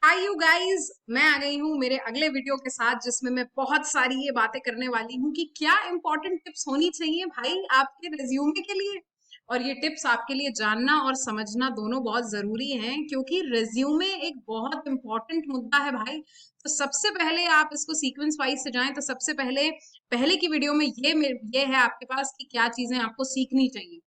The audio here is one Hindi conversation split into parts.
हाय यू गाइस, मैं आ गई हूँ मेरे अगले वीडियो के साथ जिसमें मैं बहुत सारी ये बातें करने वाली हूँ कि क्या इंपॉर्टेंट टिप्स होनी चाहिए भाई आपके रिज्यूमे के लिए। और ये टिप्स आपके लिए जानना और समझना दोनों बहुत जरूरी हैं क्योंकि रिज्यूमे एक बहुत इंपॉर्टेंट मुद्दा है भाई। तो सबसे पहले आप इसको सीक्वेंस वाइज से जाएं तो सबसे पहले पहले की वीडियो में ये है आपके पास कि क्या चीजें आपको सीखनी चाहिए।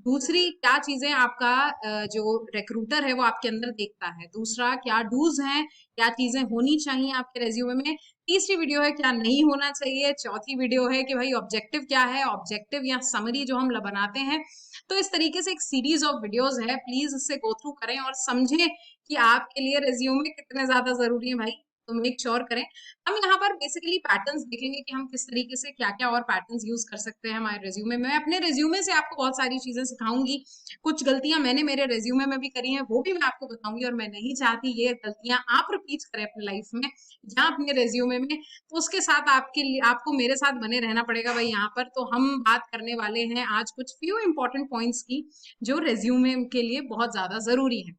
दूसरी क्या चीजें आपका जो रिक्रूटर है वो आपके अंदर देखता है। दूसरा क्या डूज हैं, क्या चीजें होनी चाहिए आपके रेज्यूमे में। तीसरी वीडियो है क्या नहीं होना चाहिए। चौथी वीडियो है कि भाई ऑब्जेक्टिव क्या है, ऑब्जेक्टिव या समरी जो हम बनाते हैं। तो इस तरीके से एक सीरीज ऑफ वीडियोस है, प्लीज इससे गो थ्रू करें और समझें कि आपके लिए रेज्यूमे कितने ज्यादा जरूरी है भाई। तो मेक श्योर करें। हम यहाँ पर बेसिकली पैटर्न्स देखेंगे कि हम किस तरीके से क्या क्या और पैटर्न्स यूज कर सकते हैं हमारे रेज्यूमे में। मैं अपने रेज्यूमे से आपको बहुत सारी चीजें सिखाऊंगी। कुछ गलतियां मैंने मेरे रेज्यूमे में भी करी हैं, वो भी मैं आपको बताऊंगी और मैं नहीं चाहती ये गलतियां आप रिपीट करें अपनी लाइफ में या अपने रेज्यूमे में। तो उसके साथ आपके लिए आपको मेरे साथ बने रहना पड़ेगा भाई। यहाँ पर तो हम बात करने वाले हैं आज कुछ फ्यू इंपॉर्टेंट पॉइंट्स की जो रेज्यूमे के लिए बहुत ज्यादा जरूरी है।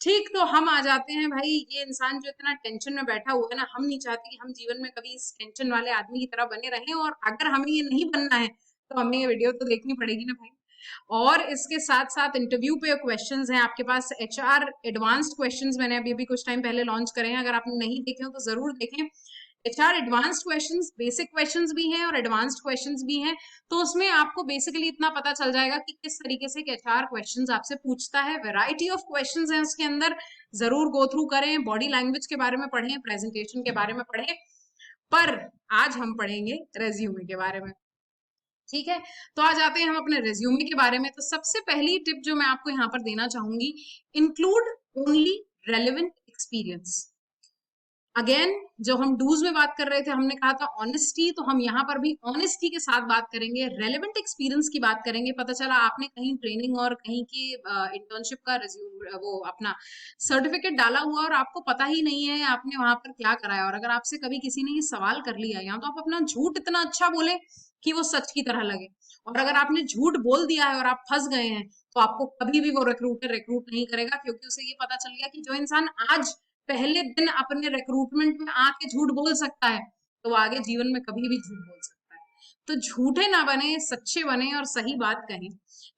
ठीक, तो हम आ जाते हैं भाई। ये इंसान जो इतना टेंशन में बैठा हुआ है ना, हम नहीं चाहते कि हम जीवन में कभी इस टेंशन वाले आदमी की तरह बने रहें। और अगर हमें ये नहीं बनना है तो हमें ये वीडियो तो देखनी पड़ेगी ना भाई। और इसके साथ साथ इंटरव्यू पे क्वेश्चंस हैं आपके पास, एचआर एडवांस्ड क्वेश्चंस मैंने अभी अभी कुछ टाइम पहले लॉन्च करे हैं। अगर आपने नहीं देखे हो तो जरूर देखें। HR advanced questions, basic questions भी हैं और एडवांस्ड क्वेश्चंस भी हैं। तो उसमें आपको बेसिकली इतना पता चल जाएगा कि किस तरीके से एचआर क्वेश्चंस आपसे पूछता है। वैरायटी ऑफ क्वेश्चंस हैं उसके अंदर, जरूर गो थ्रू करें। बॉडी लैंग्वेज के बारे में पढ़ें, प्रेजेंटेशन के बारे में पढ़ें। पर आज हम पढ़ेंगे रेज्यूमे के बारे में। ठीक है, तो आ जाते हैं हम अपने रेज्यूमे के बारे में। तो सबसे पहली टिप जो मैं आपको यहाँ पर देना चाहूंगी, include only relevant experience. Again, जो हम डूज में बात कर रहे थे हमने कहा था ऑनेस्टी, तो हम यहाँ पर भी ऑनेस्टी के साथ बात करेंगे, रेलेवेंट एक्सपीरियंस की बात करेंगे। पता चला आपने कहीं ट्रेनिंग और कहीं की इंटर्नशिप का रिज्यूम वो अपना सर्टिफिकेट डाला हुआ और आपको पता ही नहीं है आपने वहां पर क्या कराया। और अगर आपसे कभी किसी ने ये सवाल कर लिया, या तो आप अपना झूठ इतना अच्छा बोले कि वो सच की तरह लगे। और अगर आपने झूठ बोल दिया है और आप फंस गए हैं तो आपको कभी भी वो रिक्रूटर रिक्रूट नहीं करेगा, क्योंकि उसे ये पता चल गया कि जो इंसान आज पहले दिन अपने रिक्रूटमेंट में आके झूठ बोल सकता है तो वो आगे जीवन में कभी भी झूठ बोल सकता है। तो झूठे ना बने, सच्चे बने और सही बात कहें।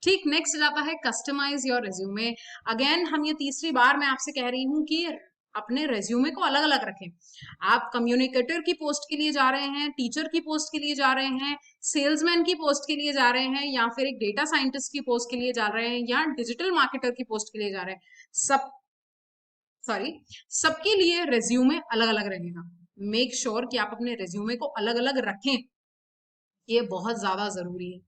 ठीक, नेक्स्ट जाता है कस्टमाइज योर रिज्यूमे। अगेन, हम ये तीसरी बार मैं आपसे कह रही हूँ कि अपने रेज्यूमे को अलग अलग रखें। आप कम्युनिकेटर की पोस्ट के लिए जा रहे हैं, टीचर की पोस्ट के लिए जा रहे हैं, सेल्समैन की पोस्ट के लिए जा रहे हैं, या फिर एक डेटा साइंटिस्ट की पोस्ट के लिए जा रहे हैं, या डिजिटल मार्केटर की पोस्ट के लिए जा रहे हैं, सब सॉरी सबके लिए रेज्यूमे अलग अलग रहेगा। मेक श्योर कि आप अपने रेज्यूमे को अलग अलग रखें, ये बहुत ज्यादा जरूरी है।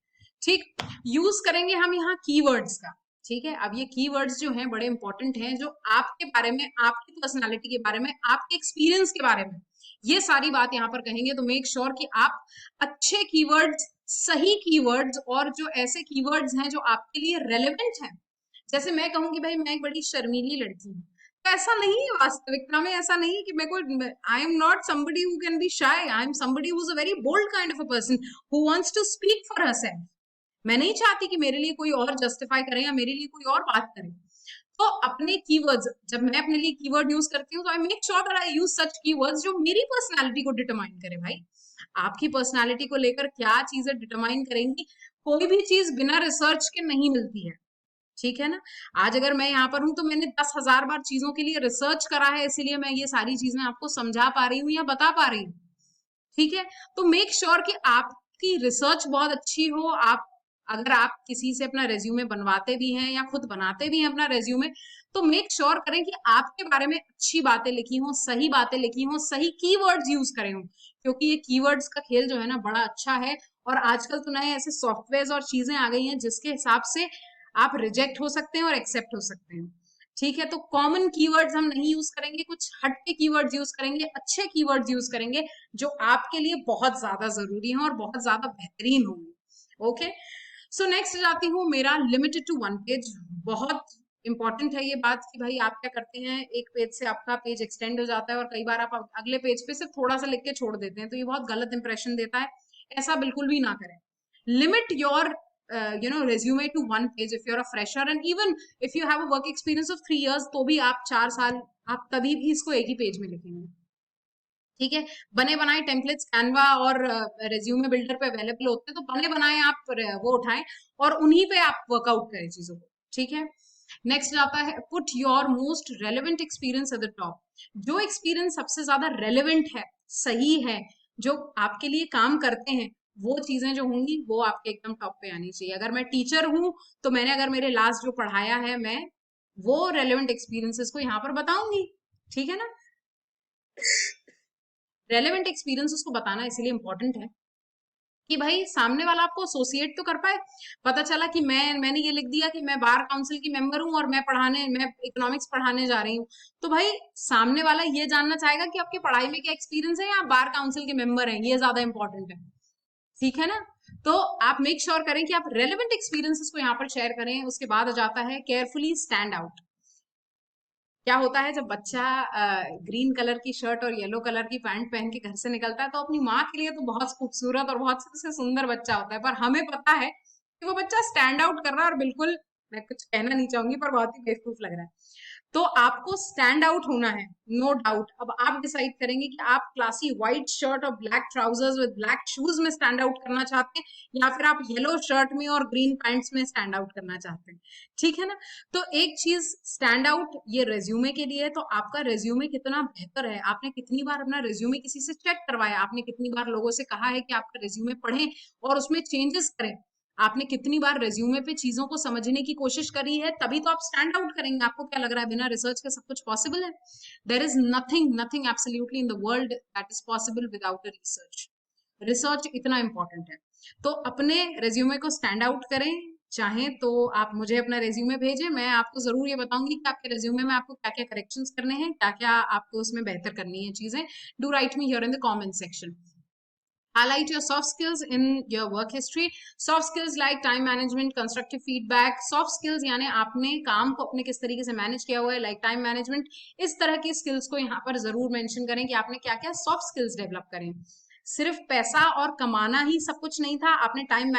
ठीक, यूज करेंगे हम यहाँ कीवर्ड्स का। ठीक है, अब ये कीवर्ड्स जो हैं बड़े इंपॉर्टेंट हैं, जो आपके बारे में, आपकी पर्सनालिटी के बारे में, आपके एक्सपीरियंस के बारे में ये सारी बात यहाँ पर कहेंगे। तो मेक श्योर कि आप अच्छे कीवर्ड्स, सही कीवर्ड्स, और जो ऐसे कीवर्ड्स हैं जो आपके लिए रेलेवेंट हैं। जैसे मैं कहूँ कि भाई मैं एक बड़ी शर्मीली लड़की हूँ, तो ऐसा नहीं है, वास्तविकता में ऐसा नहीं है कि मेरे को, I am not somebody who can be shy, I am somebody who's a very bold kind of a person who wants to speak for herself। मैं नहीं चाहती कि मेरे लिए कोई और जस्टिफाई करे या मेरे लिए कोई और बात करे। तो अपने कीवर्ड्स, जब मैं अपने लिए कीवर्ड यूज करती हूँ तो I make sure that I use such keywords जो मेरी पर्सनालिटी को डिटरमाइन करे भाई। आपकी पर्सनालिटी को लेकर क्या चीजें डिटरमाइन करेंगी, कोई भी चीज बिना रिसर्च के नहीं मिलती है। ठीक है ना। आज अगर मैं यहाँ पर हूं तो मैंने 10,000 बार चीजों के लिए रिसर्च करा है, इसीलिए मैं ये सारी चीजें आपको समझा पा रही हूँ या बता पा रही हूँ। ठीक है, तो मेक श्योर कि आपकी रिसर्च बहुत अच्छी हो। आप अगर आप किसी से अपना रेज्यूमे बनवाते भी हैं या खुद बनाते भी हैं अपना रेज्यूमे, तो मेक श्योर करें कि आपके बारे में अच्छी बातें लिखी हों, सही बातें लिखी हों, सही कीवर्ड्स यूज करें हों। क्योंकि ये कीवर्ड्स का खेल जो है ना बड़ा अच्छा है। और आजकल तो नए ऐसे सॉफ्टवेयर और चीजें आ गई हैं जिसके हिसाब से आप रिजेक्ट हो सकते हैं और एक्सेप्ट हो सकते हैं। ठीक है, तो कॉमन कीवर्ड्स हम नहीं यूज करेंगे, कुछ हट के कीवर्ड्स यूज करेंगे, अच्छे कीवर्ड्स यूज करेंगे जो आपके लिए बहुत ज्यादा जरूरी हैं और बहुत ज्यादा बेहतरीन होंगे। ओके, सो नेक्स्ट जाती हूँ, मेरा लिमिटेड टू वन पेज। बहुत इंपॉर्टेंट है ये बात कि भाई आप क्या करते हैं, एक पेज से आपका पेज एक्सटेंड हो जाता है और कई बार आप अगले पेज पे सिर्फ थोड़ा सा लिख के छोड़ देते हैं, तो ये बहुत गलत इंप्रेशन देता है। ऐसा बिल्कुल भी ना करें। Limit your resume to one page if you're a fresher, and even if you have a work experience of 3 years, तो भी आप 4 साल आप तभी भी इसको एक ही पेज में लिखेंगे। ठीक है, बने बनाए टेम्पलेट्स कैनवा और रेज्यूमे बिल्डर पे अवेलेबल होते हैं, तो बने बनाए आप वो उठाएं और उन्हीं पे आप वर्कआउट करें चीजों को। ठीक है, नेक्स्ट आता है put your most relevant experience at the top. जो एक्सपीरियंस सबसे ज्यादा रेलेवेंट है, सही है, जो आपके लिए काम करते हैं, वो चीजें जो होंगी वो आपके एकदम टॉप पे आनी चाहिए। अगर मैं टीचर हूं तो मैंने अगर मेरे लास्ट जो पढ़ाया है, मैं वो रेलेवेंट एक्सपीरियंसेस को यहाँ पर बताऊंगी। ठीक है ना, रेलेवेंट एक्सपीरियंस उसको बताना इसीलिए इंपॉर्टेंट है कि भाई सामने वाला आपको एसोसिएट तो कर पाए। पता चला कि मैंने ये लिख दिया कि मैं बार काउंसिल की मेंबर हूं और मैं इकोनॉमिक्स पढ़ाने जा रही हूँ, तो भाई सामने वाला ये जानना चाहेगा कि आपकी पढ़ाई में क्या एक्सपीरियंस है या बार काउंसिल के मेंबर हैं, ये ज्यादा इंपॉर्टेंट है। ठीक है ना, तो आप मेक श्योर करें कि आप रेलेवेंट एक्सपीरियंसेस को यहाँ पर शेयर करें। उसके बाद आ जाता है केयरफुली स्टैंड आउट। क्या होता है जब बच्चा ग्रीन कलर की शर्ट और येलो कलर की पैंट पहन के घर से निकलता है, तो अपनी माँ के लिए तो बहुत खूबसूरत और बहुत सबसे सुंदर बच्चा होता है, पर हमें पता है कि वो बच्चा स्टैंड आउट कर रहा है और बिल्कुल, मैं कुछ कहना नहीं चाहूंगी पर बहुत ही बेवकूफ लग रहा है। तो आपको स्टैंड आउट होना है, नो डाउट। अब आप डिसाइड करेंगे कि आप क्लासी व्हाइट शर्ट और black trousers with black shoes में स्टैंड आउट करना चाहते हैं या फिर आप येलो शर्ट में और ग्रीन पैंट्स में स्टैंड आउट करना चाहते हैं। ठीक है ना, तो एक चीज स्टैंड आउट ये रेज्यूमे के लिए है, तो आपका रेज्यूमे कितना बेहतर है, आपने कितनी बार अपना रेज्यूमे किसी से चेक करवाया, आपने कितनी बार लोगों से कहा है कि आपका रेज्यूमे पढ़ें और उसमें चेंजेस करें, आपने कितनी बार रेज्यूमे पे चीजों को समझने की कोशिश करी है, तभी तो आप स्टैंड आउट करेंगे। आपको क्या लग रहा है बिना रिसर्च के सब कुछ पॉसिबल है? There is nothing absolutely in the world that is possible without a research. Research इतना इंपॉर्टेंट है, तो अपने रेज्यूमे को स्टैंड आउट करें। चाहे तो आप मुझे अपना रेज्यूमे भेजें, मैं आपको जरूर ये बताऊंगी कि आपके रेज्यूमे में आपको क्या क्या करेक्शंस करने हैं, क्या क्या आपको उसमें बेहतर करनी है चीजें। Do right me here in the comment section. Highlight your soft skills in your work history. Soft skills like time management, constructive feedback. Soft skills यानी आपने काम को अपने किस तरीके से मैनेज किया हुआ है, like time management, इस तरह की स्किल्स को यहाँ पर जरूर मेंशन करें कि आपने क्या क्या सॉफ्ट स्किल्स डेवलप करें। सिर्फ पैसा और कमाना ही सब कुछ नहीं था, आपने टाइम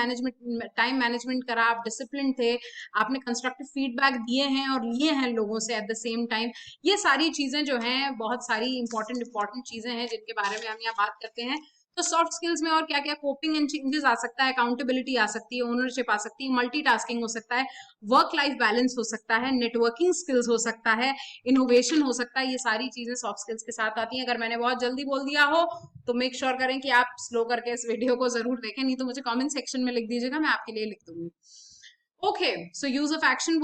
मैनेजमेंट करा, आप डिसिप्लिन थे, आपने कंस्ट्रक्टिव फीडबैक दिए हैं और लिए हैं लोगों से एट द सेम टाइम। ये सारी चीजें जो हैं, बहुत सारी इंपॉर्टेंट चीजें हैं जिनके बारे में हम यहाँ बात करते हैं। तो सॉफ्ट स्किल्स में और क्या क्या, कोपिंग एंड चेंजेस आ सकता है, अकाउंटेबिलिटी आ सकती है, ओनरशिप आ सकती है, मल्टीटास्किंग हो सकता है, वर्क लाइफ बैलेंस हो सकता है, नेटवर्किंग स्किल्स हो सकता है, इनोवेशन हो सकता है। ये सारी चीजें सॉफ्ट स्किल्स के साथ आती हैं। अगर मैंने बहुत जल्दी बोल दिया हो तो मेक श्योर करें कि आप स्लो करके इस वीडियो को जरूर देखें, नहीं तो मुझे कमेंट सेक्शन में लिख दीजिएगा, मैं आपके लिए लिख दूंगी। Okay, so use of action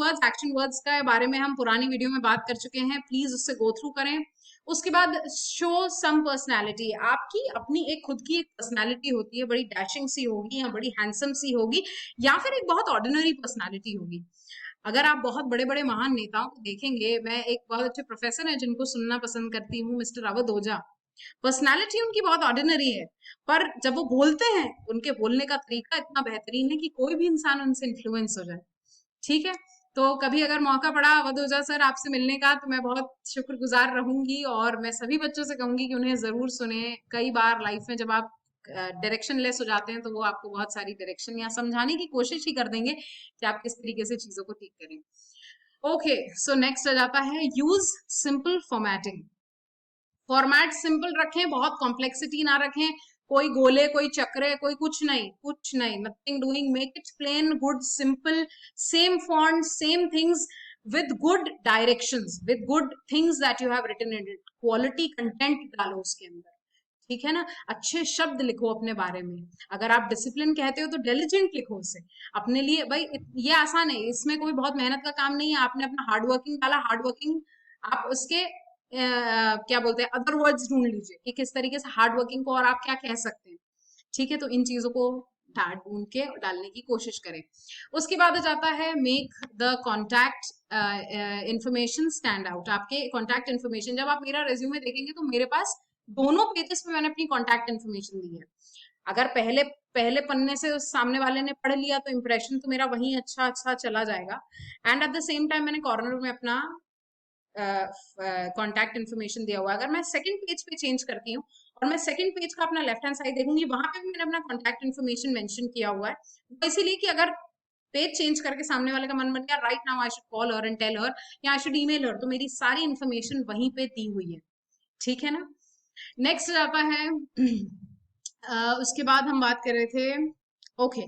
words का बारे में हम पुरानी वीडियो में बात कर चुके हैं, प्लीज उससे गो थ्रू करें। उसके बाद शो सम पर्सनैलिटी। आपकी अपनी एक खुद की एक पर्सनैलिटी होती है, बड़ी डैशिंग सी होगी या बड़ी हैंडसम सी होगी या फिर एक बहुत ऑर्डिनरी पर्सनैलिटी होगी। अगर आप बहुत बड़े बड़े महान नेताओं को देखेंगे, मैं एक बहुत अच्छे प्रोफेसर है जिनको सुनना पसंद करती हूँ, मिस्टर अवध ओझा। पर्सनैलिटी उनकी बहुत ऑर्डिनरी है, पर जब वो बोलते हैं, उनके बोलने का तरीका इतना बेहतरीन है कि कोई भी इंसान उनसे इन्फ्लुएंस हो जाए। ठीक है, तो कभी अगर मौका पड़ा अवध ओझा सर आपसे मिलने का, तो मैं बहुत शुक्रगुजार रहूंगी और मैं सभी बच्चों से कहूंगी कि उन्हें जरूर सुने। कई बार लाइफ में जब आप डायरेक्शन लेस हो जाते हैं, तो वो आपको बहुत सारी डायरेक्शन या समझाने की कोशिश ही कर देंगे कि आप किस तरीके से चीजों को ठीक करें। ओके, सो नेक्स्ट आ जाता है use simple formatting. Format simple रखें, बहुत कॉम्प्लेक्सिटी ना रखें, कोई गोले कोई चक्रे कोई कुछ नहीं, nothing doing, make it plain good simple, same font same things with good directions, with good things that you have written in it, quality content डालो उसके अंदर। ठीक है ना, अच्छे शब्द लिखो अपने बारे में। अगर आप डिसिप्लिन कहते हो तो डिलिजेंट लिखो उसे अपने लिए। भाई ये आसान है, इसमें कोई बहुत मेहनत का काम नहीं है। आपने अपना हार्ड वर्किंग डाला, हार्ड वर्किंग, आप उसके क्या बोलते हैं अदर वर्ड्स ढूंढ लीजिए कि किस तरीके से हार्ड वर्किंग को और आप क्या कह सकते हैं। ठीक है, तो इन चीजों को ढूंढ के डालने की कोशिश करें। उसके बाद आ जाता है make the contact information stand out. आपके कॉन्टैक्ट इन्फॉर्मेशन, जब आप मेरा रेज्यूमे देखेंगे तो मेरे पास दोनों पेजेस पे मैंने अपनी कॉन्टैक्ट इन्फॉर्मेशन दी है। अगर पहले पहले पन्ने से उस सामने वाले ने पढ़ लिया तो इंप्रेशन तो मेरा वहीं अच्छा अच्छा चला जाएगा, and at the same time मैंने कॉर्नर में अपना कॉन्टैक्ट इन्फॉर्मेशन दिया हुआ है। अगर मैं सेकंड पेज पे चेंज करती हूँ और मैं सेकंड पेज का अपना लेफ्ट हैंड साइड देखूंगी, वहां पे भी मैंने अपना कॉन्टैक्ट इन्फॉर्मेशन मेंशन किया हुआ है। वो इसीलिए कि अगर पेज चेंज करके सामने वाले का मन बन गया right now I should call her and tell her या आई शुड ईमेल हर, तो मेरी सारी इन्फॉर्मेशन वहीं पे दी हुई है। ठीक है ना। नेक्स्ट आता है उसके बाद हम बात कर रहे थे, okay,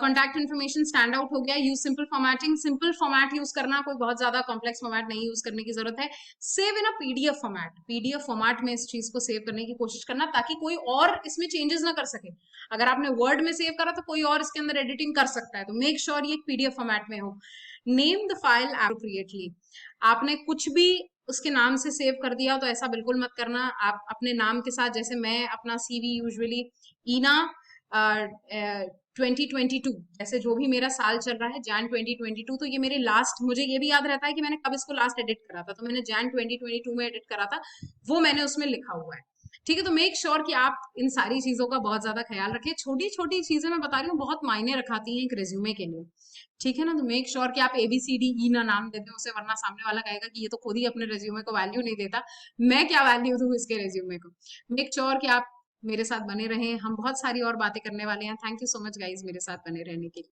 contact information stand out हो गया। Use simple formatting, simple format use करना, कोई बहुत ज्यादा कॉम्प्लेक्स फॉर्मेट नहीं यूज करने की जरूरत है। Save in a PDF format, PDF format में इस चीज को सेव करने की कोशिश करना ताकि कोई और इसमें चेंजेस ना कर सके। अगर आपने वर्ड में सेव करा तो कोई और इसके अंदर एडिटिंग कर सकता है, तो मेक श्योर ये पीडीएफ फॉर्मेट में हो। नेम द फाइल एप्रोप्रिएटली, आपने कुछ भी उसके नाम से सेव कर दिया तो ऐसा बिल्कुल मत करना। आप अपने नाम के साथ, जैसे मैं अपना सीवी यूजुअली ईना 2022, जैसे जो भी मेरा साल चल रहा है जैन 2022, तो ये मेरे लास्ट, मुझे ये भी याद रहता है कि मैंने कब इसको लास्ट एडिट करा था, तो मैंने जैन 2022 में एडिट करा था, वो मैंने उसमें लिखा हुआ है। ठीक है, तो मेक श्योर कि आप इन सारी चीजों का बहुत ज्यादा ख्याल रखें। छोटी छोटी चीजें मैं बता रही हूँ, बहुत मायने रखाती हैं एक रेज्यूमे के लिए। ठीक है ना, तो मेक श्योर कि आप ABCDE ना नाम देते उसे, वरना सामने वाला कहेगा कि ये तो खुद ही अपने रेज्यूमे को वैल्यू नहीं देता, मैं क्या वैल्यू दूं इसके रेज्यूमे को। मेक श्योर कि आप मेरे साथ बने रहें, हम बहुत सारी और बातें करने वाले हैं। Thank you so much guys मेरे साथ बने रहने के लिए।